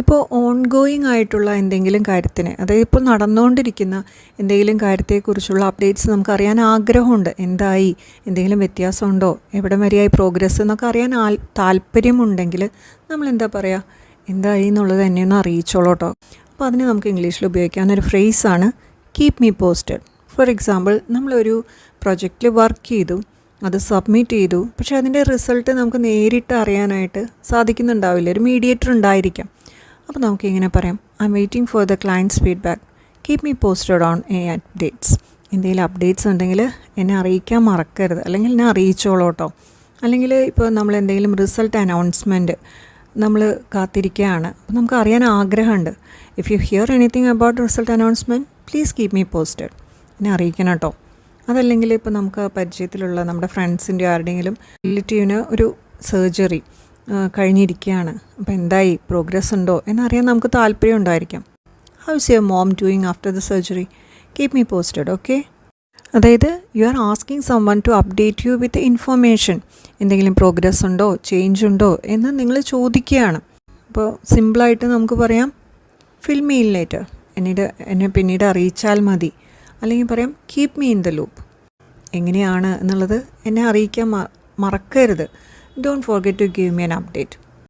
ഇപ്പോൾ ഓൺഗോയിങ് ആയിട്ടുള്ള എന്തെങ്കിലും കാര്യത്തിന്, അതായത് ഇപ്പോൾ നടന്നുകൊണ്ടിരിക്കുന്ന എന്തെങ്കിലും കാര്യത്തെക്കുറിച്ചുള്ള അപ്ഡേറ്റ്സ് നമുക്കറിയാൻ ആഗ്രഹമുണ്ട്. എന്തായി, എന്തെങ്കിലും വ്യത്യാസമുണ്ടോ, എവിടെ വരെയായി പ്രോഗ്രസ് എന്നൊക്കെ അറിയാൻ താല്പര്യമുണ്ടെങ്കിൽ നമ്മൾ എന്താ പറയുക, എന്തായി എന്നുള്ളത് എന്നെ ഒന്ന് അറിയിച്ചോളൂ കേട്ടോ. അപ്പോൾ അതിന് നമുക്ക് ഇംഗ്ലീഷിൽ ഉപയോഗിക്കാവുന്നൊരു ഫ്രേസാണ് keep me posted. For example, നമ്മളൊരു പ്രൊജക്റ്റിൽ വർക്ക് ചെയ്തു, അത് സബ്മിറ്റ് ചെയ്തു, പക്ഷേ അതിൻ്റെ റിസൾട്ട് നമുക്ക് നേരിട്ട് അറിയാനായിട്ട് സാധിക്കുന്നുണ്ടാവില്ല, ഒരു മീഡിയേറ്റർ ഉണ്ടായിരിക്കാം. അപ്പോൾ നമുക്കിങ്ങനെ പറയാം, I M waiting for the clients feedback, keep me posted on any updates. എന്തെങ്കിലും അപ്ഡേറ്റ്സ് ഉണ്ടെങ്കിൽ എന്നെ അറിയിക്കാൻ മറക്കരുത്, അല്ലെങ്കിൽ എന്നെ അറിയിച്ചോളൂ കേട്ടോ. അല്ലെങ്കിൽ ഇപ്പോൾ നമ്മൾ എന്തെങ്കിലും റിസൾട്ട് അനൗൺസ്മെൻറ്റ് നമ്മൾ കാത്തിരിക്കുകയാണ്, അപ്പോൾ നമുക്ക് അറിയാൻ ആഗ്രഹമുണ്ട്. If you here anything about result announcement please keep me posted, എന്നെ അറിയിക്കണം കേട്ടോ. അതല്ലെങ്കിൽ ഇപ്പോൾ നമുക്ക് പരിചയത്തിലുള്ള നമ്മുടെ ഫ്രണ്ട്സിൻ്റെ ആരുടെയെങ്കിലും റിലേറ്റീവിന് ഒരു സർജറി കഴിഞ്ഞിരിക്കുകയാണ്, അപ്പോൾ എന്തായി, പ്രോഗ്രസ് ഉണ്ടോ എന്നറിയാൻ നമുക്ക് താല്പര്യം ഉണ്ടായിരിക്കാം. How is your mom doing after the surgery, keep me posted. Okay, അതായത് you are asking someone to update you with information. എന്തെങ്കിലും പ്രോഗ്രസ് ഉണ്ടോ, ചേഞ്ച് ഉണ്ടോ എന്ന് നിങ്ങൾ ചോദിക്കുകയാണ്. അപ്പോൾ സിമ്പിളായിട്ട് നമുക്ക് പറയാം, ഫിൽ മീ ഇൻ ലേറ്റർ, എന്നെ പിന്നീട് അറിയിച്ചാൽ മതി. അല്ലെങ്കിൽ പറയാം, keep me in the loop, എങ്ങനെയാണ് എന്നുള്ളത് എന്നെ അറിയിക്കാൻ മറക്കരുത്. Don't forget to give me an update.